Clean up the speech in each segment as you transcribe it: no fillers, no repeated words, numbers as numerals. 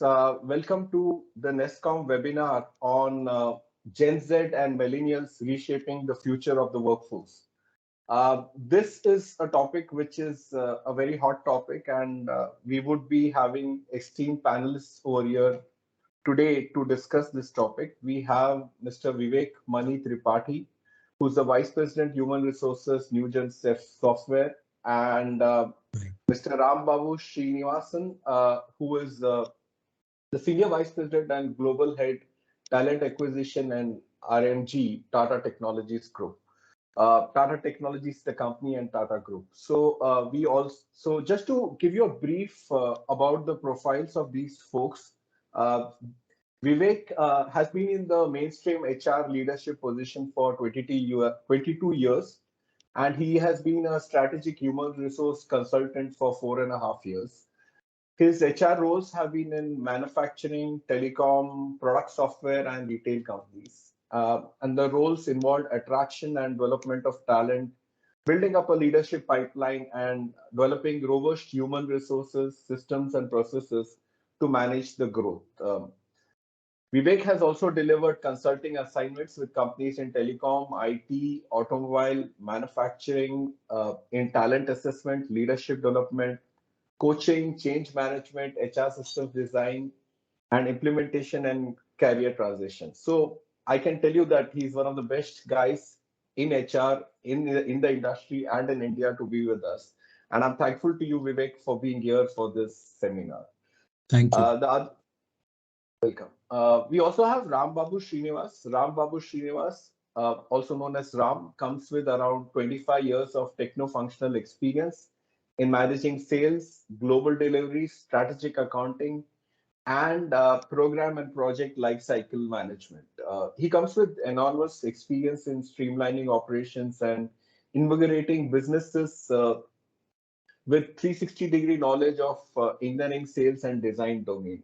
Welcome to the NASSCOM webinar on Gen Z and Millennials reshaping the future of the workforce. This is a topic which is a very hot topic, and we would be having esteemed panelists over here today to discuss this topic. We have Mr. Vivek Tripathi, who's the Vice President, Human Resources, Newgen Software, and Mr. Rambabu Srinivasan, who is the Senior Vice President and Global Head, Talent Acquisition and RMG, Tata Technologies Group. Tata Technologies, the company, and Tata Group. So just to give you a brief about the profiles of these folks, uh, Vivek has been in the mainstream HR leadership position for 22 years, and he has been a strategic human resource consultant for 4.5 years. His HR roles have been in manufacturing, telecom, product software, and retail companies. And the roles involved attraction and development of talent, building up a leadership pipeline, and developing robust human resources, systems, and processes to manage the growth. Vivek has also delivered consulting assignments with companies in telecom, IT, automobile, manufacturing, in talent assessment, leadership development, coaching, change management, HR systems design, and implementation and career transition. So I can tell you that he's one of the best guys in HR in the industry and in India to be with us. And I'm thankful to you, Vivek, for being here for this seminar. Thank you. Welcome. We also have Rambabu Srinivas. Rambabu Srinivas, also known as Ram, comes with around 25 years of techno-functional experience in managing sales, global deliveries, strategic accounting, and program and project lifecycle management. He comes with enormous experience in streamlining operations and invigorating businesses with 360-degree knowledge of engineering, sales, and design domain.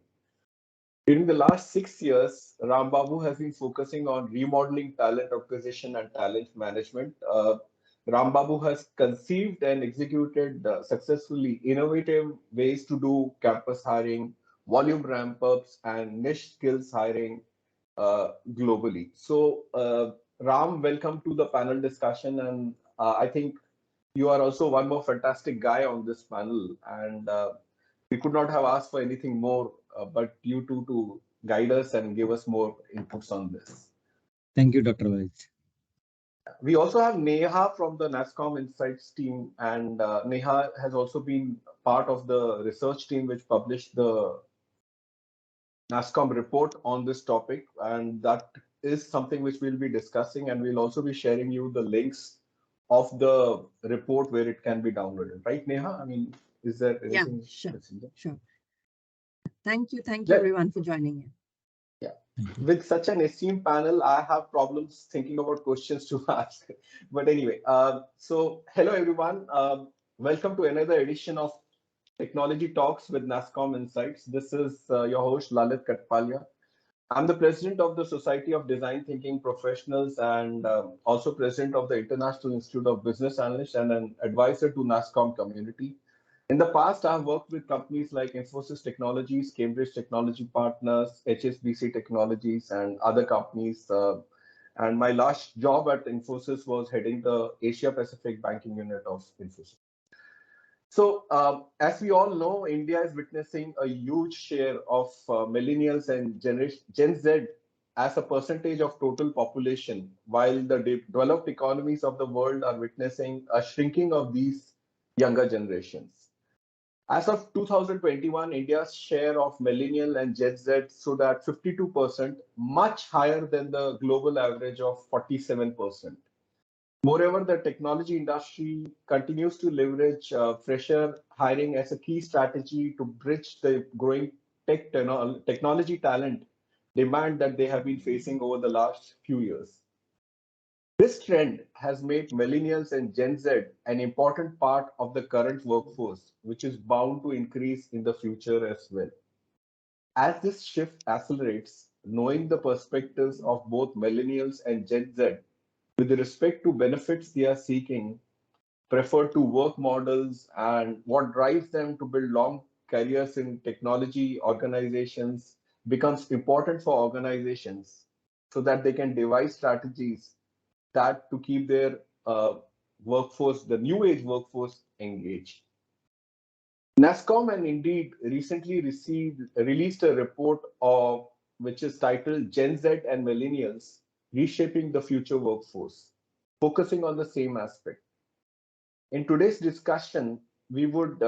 During the last 6 years, Rambabu has been focusing on remodeling talent acquisition and talent management. Rambabu has conceived and executed successfully innovative ways to do campus hiring, volume ramp ups, and niche skills hiring globally. So, Ram, welcome to the panel discussion. And I think you are also one more fantastic guy on this panel. And we could not have asked for anything more but you two to guide us and give us more inputs on this. Thank you, Dr. Lalit. We also have Neha from the NASSCOM Insights team, and Neha has also been part of the research team which published the NASSCOM report on this topic, and that is something which we'll be discussing, and we'll also be sharing you the links of the report where it can be downloaded. Right, Neha? I mean, is there anything? Yeah, sure. Thank you Yeah. everyone for joining in. Yeah, with such an esteemed panel, I have problems thinking about questions to ask. But anyway, so hello everyone. Welcome to another edition of Technology Talks with NASSCOM Insights. This is your host Lalit Kathpalia. I'm the president of the Society of Design Thinking Professionals and also president of the International Institute of Business Analysts and an advisor to NASSCOM community. In the past, I've worked with companies like Infosys Technologies, Cambridge Technology Partners, HSBC Technologies, and other companies. And my last job at Infosys was heading the Asia Pacific banking unit of Infosys. So, as we all know, India is witnessing a huge share of millennials and Gen Z as a percentage of total population, while the developed economies of the world are witnessing a shrinking of these younger generations. As of 2021, India's share of millennial and Gen Z stood at 52%, much higher than the global average of 47%. Moreover, the technology industry continues to leverage fresher hiring as a key strategy to bridge the growing technology talent demand that they have been facing over the last few years. This trend has made millennials and Gen Z an important part of the current workforce, which is bound to increase in the future as well. As this shift accelerates, knowing the perspectives of both millennials and Gen Z with respect to benefits they are seeking, prefer to work models, and what drives them to build careers in technology organizations becomes important for organizations so that they can devise strategies that to keep their workforce, the new age workforce, engaged. NASSCOM and Indeed recently released a report of which is titled Gen Z and Millennials Reshaping the Future Workforce, focusing on the same aspect. In today's discussion, we would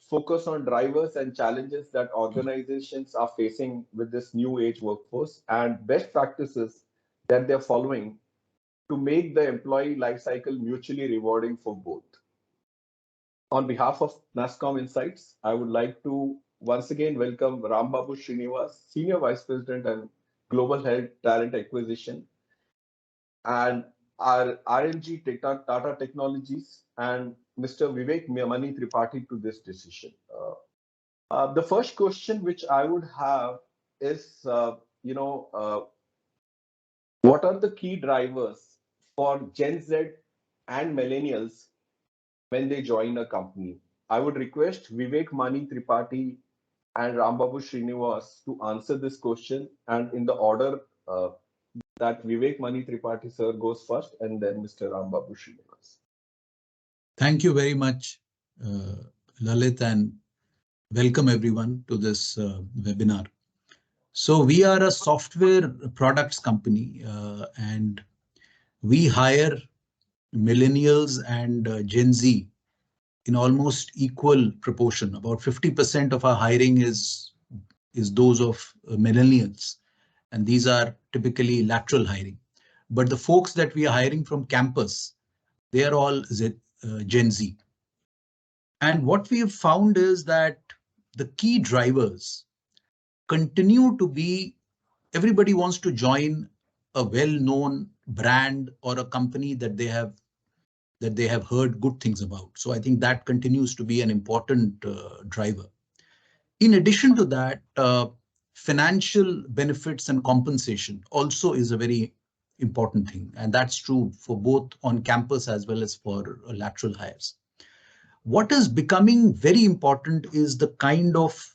focus on drivers and challenges that organizations are facing with this new age workforce and best practices that they're following to make the employee lifecycle mutually rewarding for both. On behalf of NASSCOM Insights, I would like to once again welcome Rambabu Srinivas, Senior Vice President and Global Head Talent Acquisition, and our RNG Tata Technologies, and Mr. Vivek Mani Tripathi to this decision. The first question which I would have is, what are the key drivers for Gen Z and millennials when they join a company? I would request Vivek Mani Tripathi and Rambabu Srinivas to answer this question, and in the order that Vivek Mani Tripathi sir goes first, and then Mr. Rambabu Srinivas. Thank you very much, Lalit, and welcome everyone to this webinar. So we are a software products company, and we hire millennials and Gen Z in almost equal proportion. About 50% of our hiring is those of millennials, and these are typically lateral hiring. But the folks that we are hiring from campus, they are all Gen Z. And what we have found is that the key drivers continue to be everybody wants to join a well-known brand or a company that they have heard good things about. So I think that continues to be an important driver. In addition to that, financial benefits and compensation also is a very important thing, and that's true for both on campus as well as for lateral hires. What is becoming very important is the kind of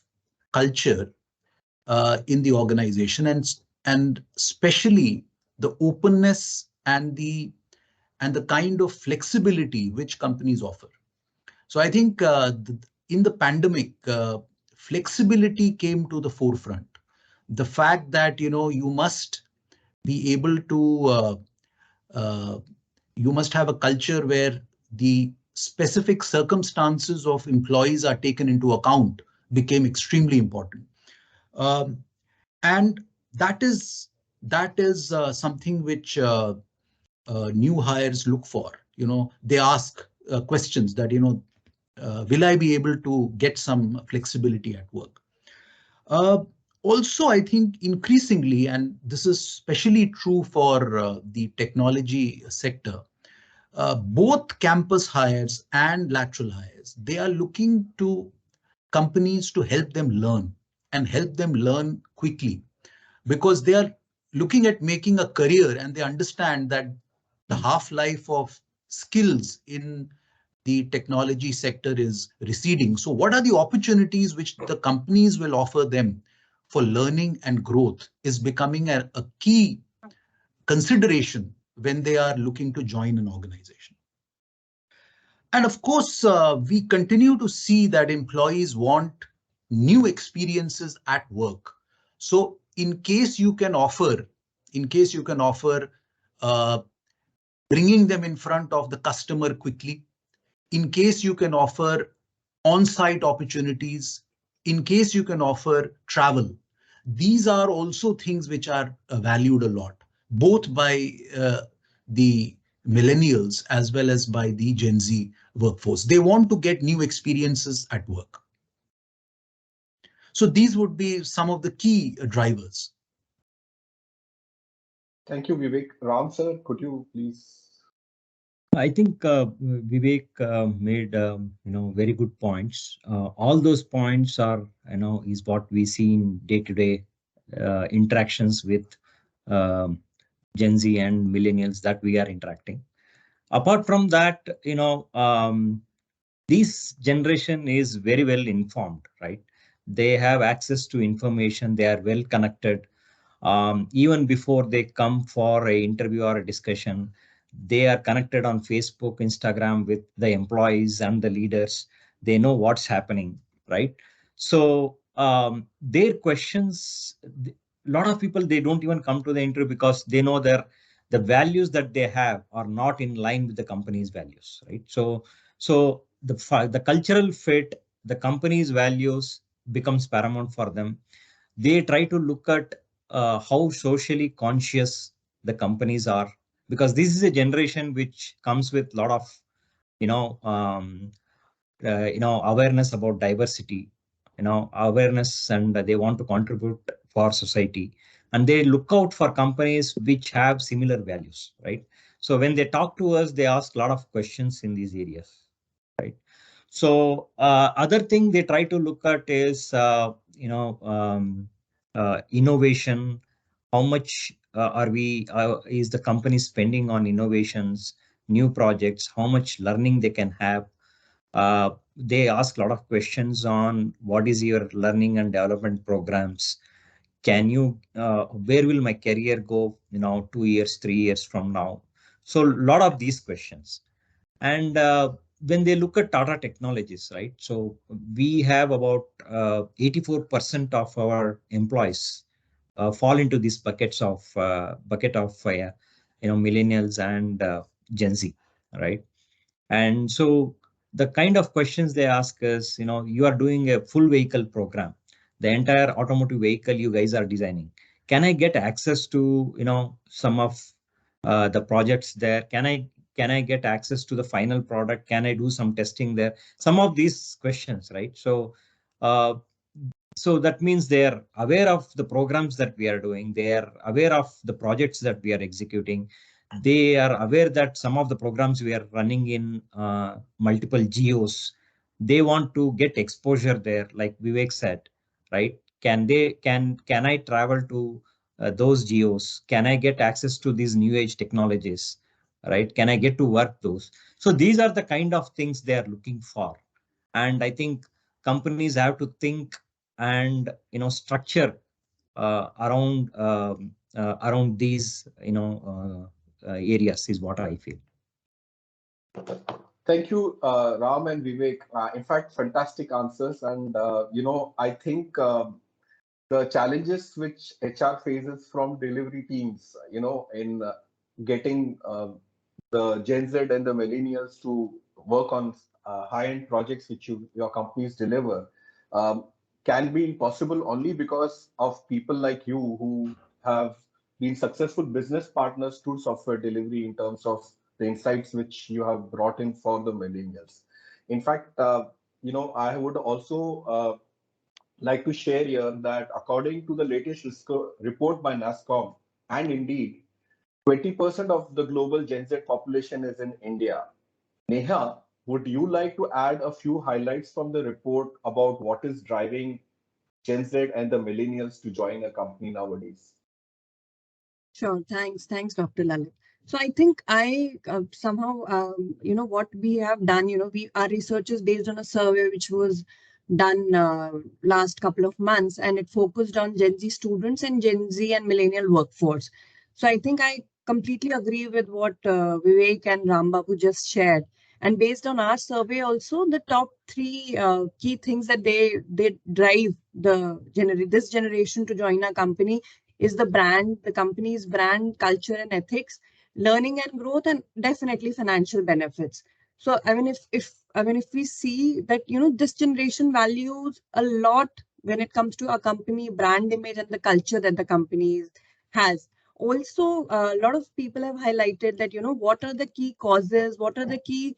culture in the organization, and especially the openness and the kind of flexibility which companies offer. So I think in the pandemic, flexibility came to the forefront. The fact that you must be able to you must have a culture where the specific circumstances of employees are taken into account became extremely important. And that is something which new hires look for. They ask questions that, will I be able to get some flexibility at work? Also, I think increasingly, and this is especially true for the technology sector, both campus hires and lateral hires, they are looking to companies to help them learn and help them learn quickly, because they are looking at making a career and they understand that the half-life of skills in the technology sector is receding. So what are the opportunities which the companies will offer them for learning and growth is becoming a key consideration when they are looking to join an organization. And of course, we continue to see that employees want new experiences at work. So in case you can offer bringing them in front of the customer quickly, in case you can offer on-site opportunities, in case you can offer travel, these are also things which are valued a lot, both by the millennials as well as by the Gen Z workforce. They want to get new experiences at work. So these would be some of the key drivers. Thank you, Vivek. Ram sir, could you please? I think Vivek made very good points. All those points are is what we see in day-to-day interactions with Gen Z and millennials that we are interacting. Apart from that, this generation is very well informed, right? They have access to information. They are well connected. Even before they come for a interview or a discussion, they are connected on Facebook, Instagram with the employees and the leaders. They know what's happening, right? So their questions, a lot of people, they don't even come to the interview because they know the values that they have are not in line with the company's values, right? So the cultural fit, the company's values becomes paramount for them. They try to look at how socially conscious the companies are, because this is a generation which comes with a lot of you know um, awareness about diversity, awareness, and they want to contribute for society, and they look out for companies which have similar values, right? So when they talk to us, they ask a lot of questions in these areas, right? So other thing they try to look at is innovation. How much are we is the company spending on innovations, new projects? How much learning they can have? They ask a lot of questions on what is your learning and development programs. Can you where will my career go? 2 years, 3 years from now. So a lot of these questions. And when they look at Tata Technologies, right? So we have about 84% of our employees fall into these bucket of millennials and Gen Z, right? And so the kind of questions they ask is, you are doing a full vehicle program, the entire automotive vehicle you guys are designing. Can I get access to, some of the projects there? Can I get access to the final product? Can I do some testing there? Some of these questions, right? Uh, so that means they are aware of the programs that we are doing. They are aware of the projects that we are executing. They are aware that some of the programs we are running in multiple geos. They want to get exposure there, like Vivek said, right? Can I travel to those geos? Can I get access to these new age technologies, right? Can I get to work those? So these are the kind of things they are looking for. And I think companies have to think and structure around these areas is what I feel. Thank you, Ram and Vivek. In fact, fantastic answers. And, I think the challenges which HR faces from delivery teams, in getting the Gen Z and the millennials to work on high-end projects which your companies deliver, um, can be possible only because of people like you who have been successful business partners to software delivery in terms of the insights which you have brought in for the millennials. In fact, I would also like to share here that according to the latest report by NASSCOM, and indeed, 20% of the global Gen Z population is in India. Neha, would you like to add a few highlights from the report about what is driving Gen Z and the millennials to join a company nowadays? Sure. Thanks, Dr. Lalit. So I think I somehow, what we have done, our research is based on a survey which was done last couple of months, and it focused on Gen Z students and Gen Z and millennial workforce. So I think I completely agree with what Vivek and Rambabu just shared. And based on our survey also, the top three key things that they drive this generation to join our company is the company's brand, culture and ethics, learning and growth, and definitely financial benefits. So if we see that, this generation values a lot when it comes to a company brand image and the culture that the company has. Also, a lot of people have highlighted that, what are the key causes, what are the key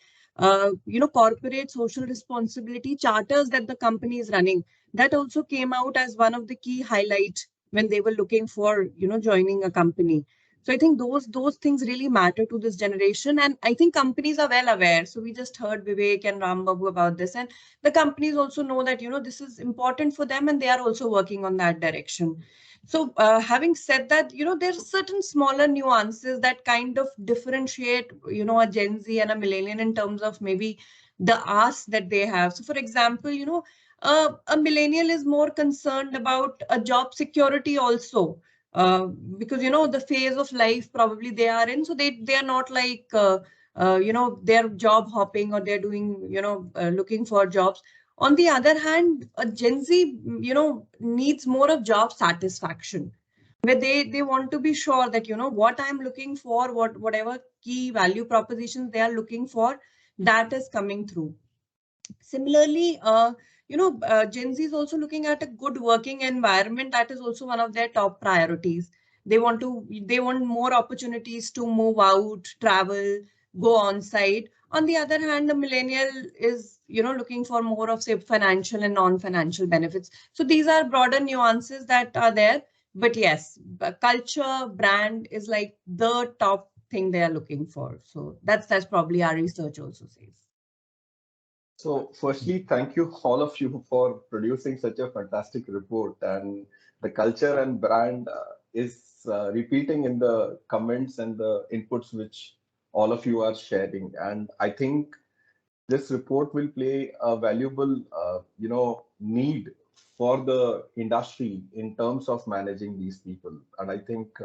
corporate social responsibility charters that the company is running. That also came out as one of the key highlights when they were looking for, joining a company. So I think those things really matter to this generation, and I think companies are well aware. So we just heard Vivek and Rambabu about this, and the companies also know that, this is important for them, and they are also working on that direction. So having said that, there's certain smaller nuances that kind of differentiate, a Gen Z and a millennial in terms of maybe the ask that they have. So for example, a millennial is more concerned about a job security also, because the phase of life probably they are in, so they are not like they're job hopping or they're doing looking for jobs. On the other hand, a Gen Z needs more of job satisfaction, where they want to be sure that what I'm looking for, whatever key value propositions they are looking for, that is coming through. Similarly, Gen Z is also looking at a good working environment. That is also one of their top priorities. They want more opportunities to move out, travel, go on site. On the other hand, the millennial is, looking for more of, say, financial and non-financial benefits. So these are broader nuances that are there. But yes, culture, brand is like the top thing they are looking for. So that's probably our research also says. So, firstly, thank you all of you for producing such a fantastic report. And the culture and brand is repeating in the comments and the inputs which all of you are sharing. And I think this report will play a valuable, need for the industry in terms of managing these people. And I think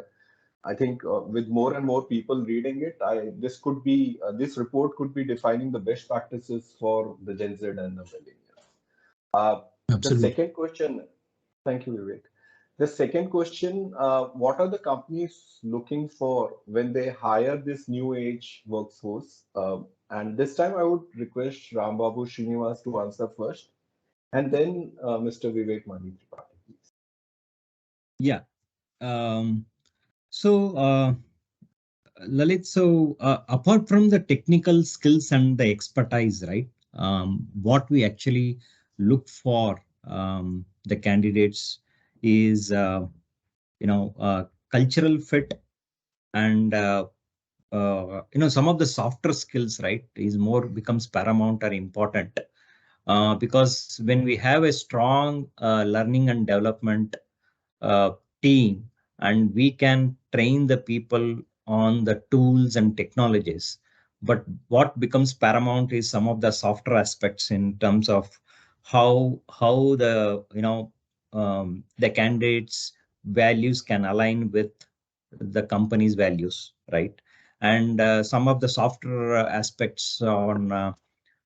with more and more people reading it, this report could be defining the best practices for the Gen Z and the millennials. The Absolutely. second question, thank you, Vivek. The second question, what are the companies looking for when they hire this new age workforce? And this time I would request Rambabu Srinivas to answer first, and then Mr. Vivek Mani Tripathi, please. Yeah. Um, so, Lalit, so apart from the technical skills and the expertise, right? What we actually look for the candidates is, cultural fit and some of the softer skills, right, is more becomes paramount or important, because when we have a strong learning and development uh, team, and we can train the people on the tools and technologies. But what becomes paramount is some of the softer aspects in terms of how the the candidates values can align with the company's values, right? And some of the softer aspects on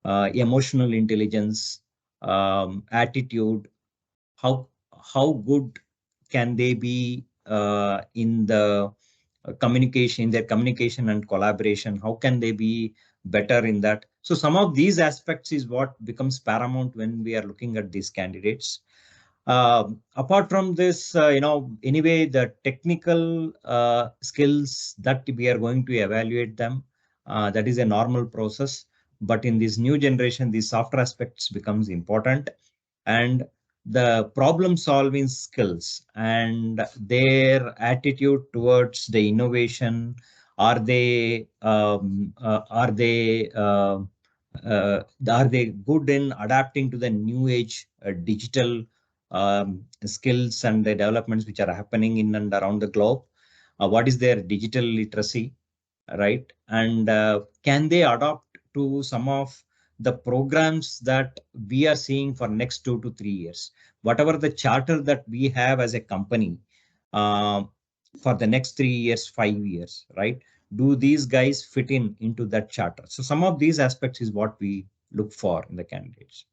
emotional intelligence, attitude, how how good can they be in the communication, their communication and collaboration, how can they be better in that. So some of these aspects is what becomes paramount when we are looking at these candidates. Apart from this, anyway, the technical skills that we are going to evaluate them, that is a normal process. But in this new generation, these softer aspects becomes important, and the problem solving skills and their attitude towards the innovation. Are they good in adapting to the new age digital skills and the developments which are happening in and around the globe? What is their digital literacy, right? And can they adopt to some of the programs that we are seeing for next 2 to 3 years? Whatever the charter that we have as a company uh, for the next 3 years, 5 years, right? Do these guys fit in into that charter? So some of these aspects is what we look for in the candidates.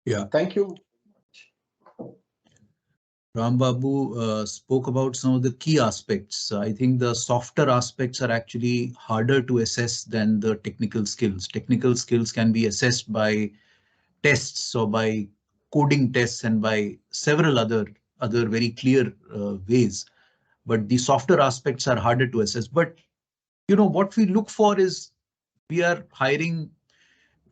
Yeah. Thank you. Rambabu spoke about some of the key aspects. I think the softer aspects are actually harder to assess than the technical skills. Technical skills can be assessed by tests or by coding tests and by several other very clear ways. But the softer aspects are harder to assess. But what we look for is we are hiring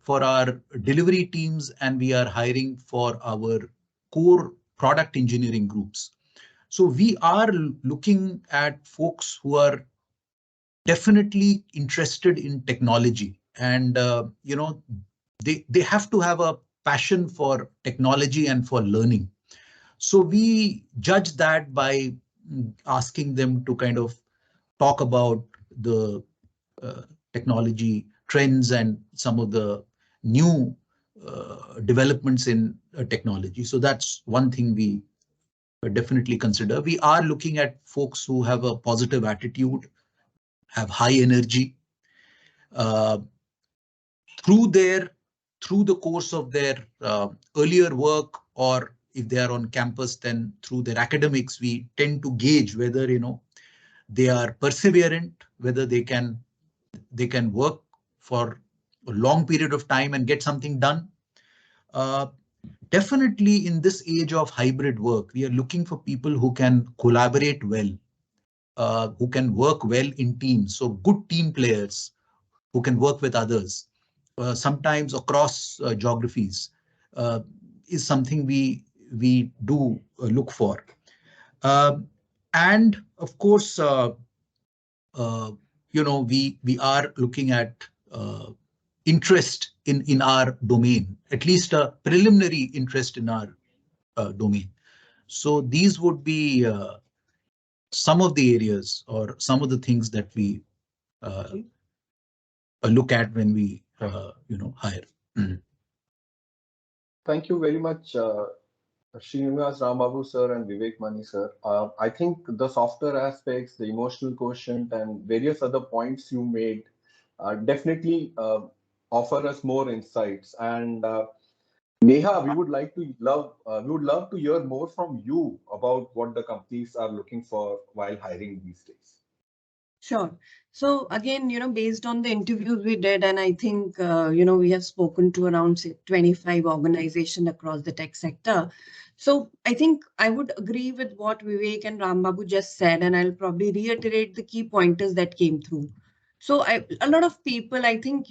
for our delivery teams and we are hiring for our core product engineering groups. So we are looking at folks who are definitely interested in technology, and they have to have a passion for technology and for learning. So we judge that by asking them to kind of talk about the technology trends and some of the new developments in technology. So that's one thing we definitely consider. We are looking at folks who have a positive attitude, have high energy, uh, through their through the course of their earlier work, or if they are on campus, then through their academics, we tend to gauge whether they are perseverant, whether they can work for a long period of time and get something done. Uh, Definitely in this age of hybrid work, we are looking for people who can collaborate well, who can work well in teams. So good team players who can work with others, sometimes across geographies, uh, is something we do look for. Uh, and of course, uh, we are looking at interest in our domain, at least a preliminary interest in our domain. So these would be some of the areas or some of the things that we uh, look at when we hire. Mhm. Thank you very much, Srinivas, Rambabu sir, and Vivek Mani sir. I think the softer aspects, the emotional quotient, and various other points you made definitely offer us more insights. And Neha, we would love to hear more from you about what the companies are looking for while hiring these days. Sure. So again, based on the interviews we did, and I think, we have spoken to around say, 25 organizations across the tech sector. So I think I would agree with what Vivek and Rambabu just said, and I'll probably reiterate the key pointers that came through. So a lot of people, I think,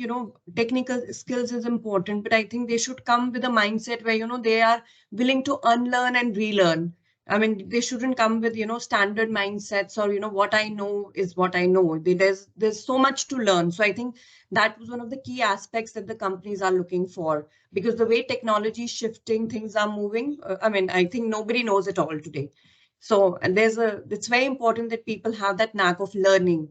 technical skills is important, but I think they should come with a mindset where, they are willing to unlearn and relearn. I mean, they shouldn't come with, standard mindsets or, what I know is what I know. There's so much to learn. So I think that was one of the key aspects that the companies are looking for, because the way technology is shifting, things are moving. I mean, I think nobody knows it all today. So, and it's very important that people have that knack of learning.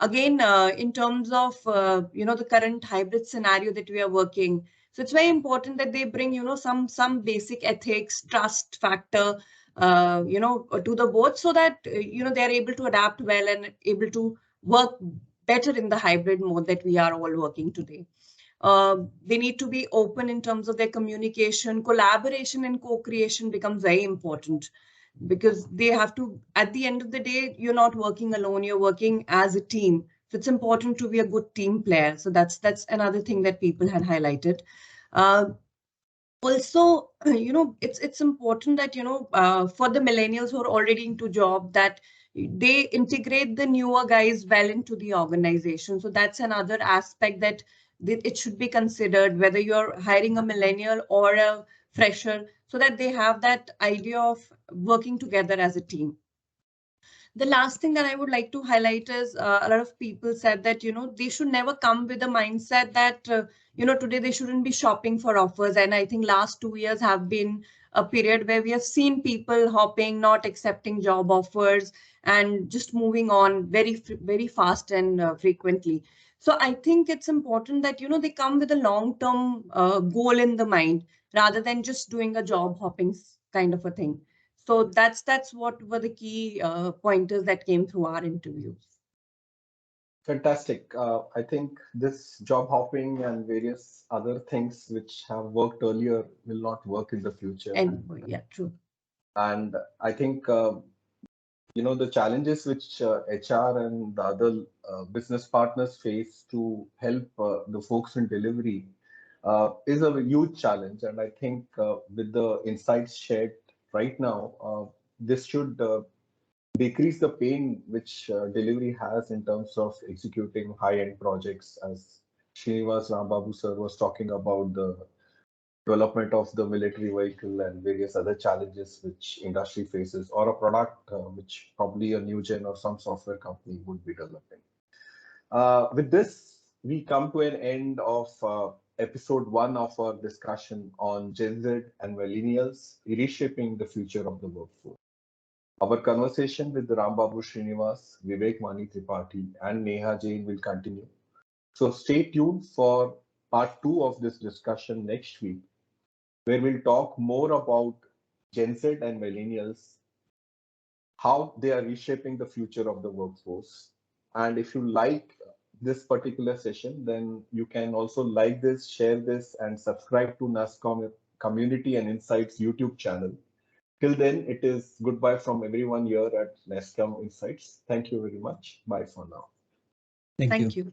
Again, in terms of, the current hybrid scenario that we are working, so it's very important that they bring, some basic ethics, trust factor, to the board, so that, they're able to adapt well and able to work better in the hybrid mode that we are all working today. They need to be open in terms of their communication, collaboration and co-creation becomes very important, because they have to, at the end of the day, you're not working alone, you're working as a team. So it's important to be a good team player. So that's another thing that people had highlighted. Uh, Also, it's important that, for the millennials who are already into job, that they integrate the newer guys well into the organization. So that's another aspect that it should be considered, whether you're hiring a millennial or a fresher, so that they have that idea of working together as a team. The last thing that I would like to highlight is, a lot of people said that, they should never come with a mindset that, today they shouldn't be shopping for offers. And I think last 2 years have been a period where we have seen people hopping, not accepting job offers, and just moving on very fast and frequently. So I think it's important that, they come with a long-term goal in the mind, rather than just doing a job hopping kind of a thing. So that's what were the key pointers that came through our interviews. Fantastic. I think this job hopping and various other things which have worked earlier will not work in the future. And yeah, true. And I think the challenges which HR and the other business partners face to help the folks in delivery is a huge challenge. And I think with the insights shared right now, this should decrease the pain which delivery has in terms of executing high-end projects, as Srinivas Rambabu sir was talking about the development of the military vehicle and various other challenges which industry faces, or a product which probably a Newgen or some software company would be developing. With this, we come to an end of episode 1 of our discussion on Gen Z and Millennials reshaping the future of the workforce. Our conversation with Rambabu Srinivas, Vivek Mani Tripathi, and Neha Jain will continue. So stay tuned for part 2 of this discussion next week, where we'll talk more about Gen Z and millennials, how they are reshaping the future of the workforce. And if you like this particular session, then you can also like this, share this, and subscribe to NASSCOM Community and Insights YouTube channel. Till then, it is goodbye from everyone here at NASSCOM Insights. Thank you very much. Bye for now. Thank you. Thank you.